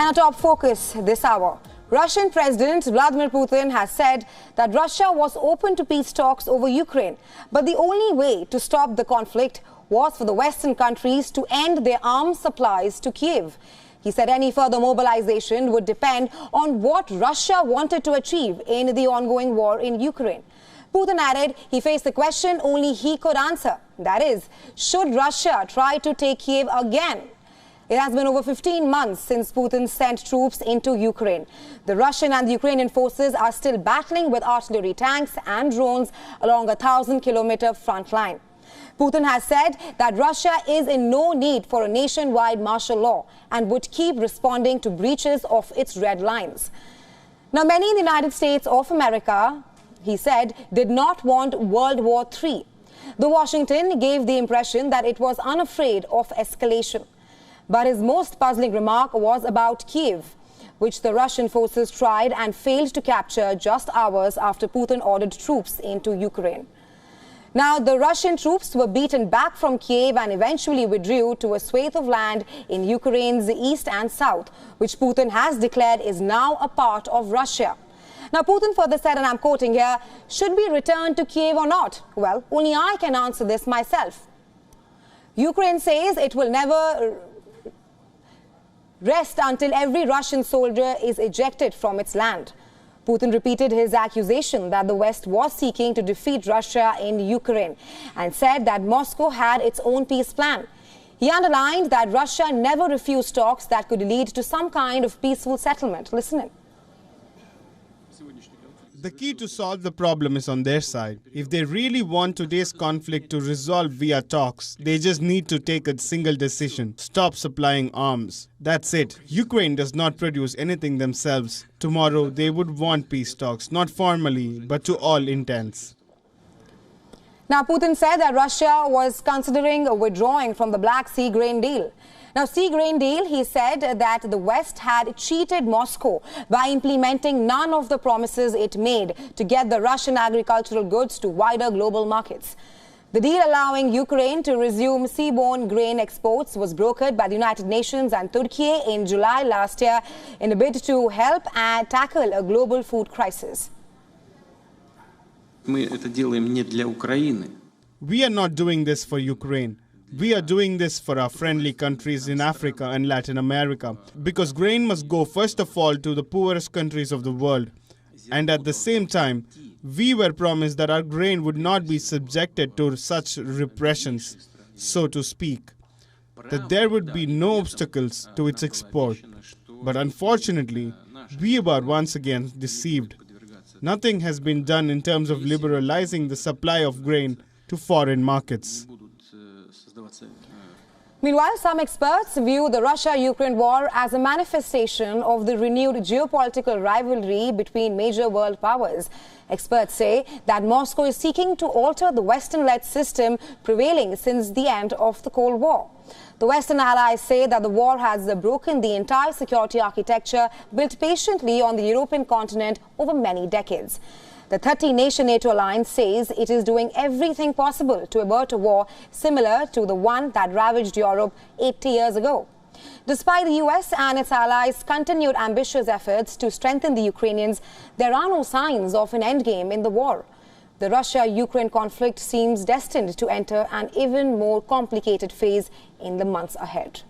And a top focus this hour. Russian President Vladimir Putin has said that Russia was open to peace talks over Ukraine. But the only way to stop the conflict was for the Western countries to end their arms supplies to Kiev. He said any further mobilization would depend on what Russia wanted to achieve in the ongoing war in Ukraine. Putin added he faced the question only he could answer. That is, should Russia try to take Kiev again? It has been over 15 months since Putin sent troops into Ukraine. The Russian and the Ukrainian forces are still battling with artillery tanks and drones along a 1,000-kilometer front line. Putin has said that Russia is in no need for a nationwide martial law and would keep responding to breaches of its red lines. Now, many in the United States of America, he said, did not want World War III. The Washington gave the impression that it was unafraid of escalation. But his most puzzling remark was about Kiev, which the Russian forces tried and failed to capture just hours after Putin ordered troops into Ukraine. Now, the Russian troops were beaten back from Kiev and eventually withdrew to a swathe of land in Ukraine's east and south, which Putin has declared is now a part of Russia. Now, Putin further said, and I'm quoting here, "Should we return to Kiev or not? Well, only I can answer this myself." Ukraine says it will never rest until every Russian soldier is ejected from its land. Putin repeated his accusation that the West was seeking to defeat Russia in Ukraine and said that Moscow had its own peace plan. He underlined that Russia never refused talks that could lead to some kind of peaceful settlement. Listen in. The key to solve the problem is on their side. If they really want today's conflict to resolve via talks, they just need to take a single decision: stop supplying arms. That's it. Ukraine does not produce anything themselves. Tomorrow they would want peace talks, not formally, but to all intents. Now, Putin said that Russia was considering withdrawing from the Black Sea grain deal. Now, Sea Grain Deal, he said that the West had cheated Moscow by implementing none of the promises it made to get the Russian agricultural goods to wider global markets. The deal allowing Ukraine to resume seaborne grain exports was brokered by the United Nations and Turkey in July last year in a bid to help and tackle a global food crisis. We are not doing this for Ukraine. We are doing this for our friendly countries in Africa and Latin America, because grain must go first of all to the poorest countries of the world. And at the same time, we were promised that our grain would not be subjected to such repressions, so to speak, that there would be no obstacles to its export. But unfortunately, we were once again deceived. Nothing has been done in terms of liberalizing the supply of grain to foreign markets. Meanwhile, some experts view the Russia-Ukraine war as a manifestation of the renewed geopolitical rivalry between major world powers. Experts say that Moscow is seeking to alter the Western-led system prevailing since the end of the Cold War. The Western allies say that the war has broken the entire security architecture built patiently on the European continent over many decades. The 30-nation NATO alliance says it is doing everything possible to avert a war similar to the one that ravaged Europe 80 years ago. Despite the US and its allies' continued ambitious efforts to strengthen the Ukrainians, there are no signs of an endgame in the war. The Russia-Ukraine conflict seems destined to enter an even more complicated phase in the months ahead.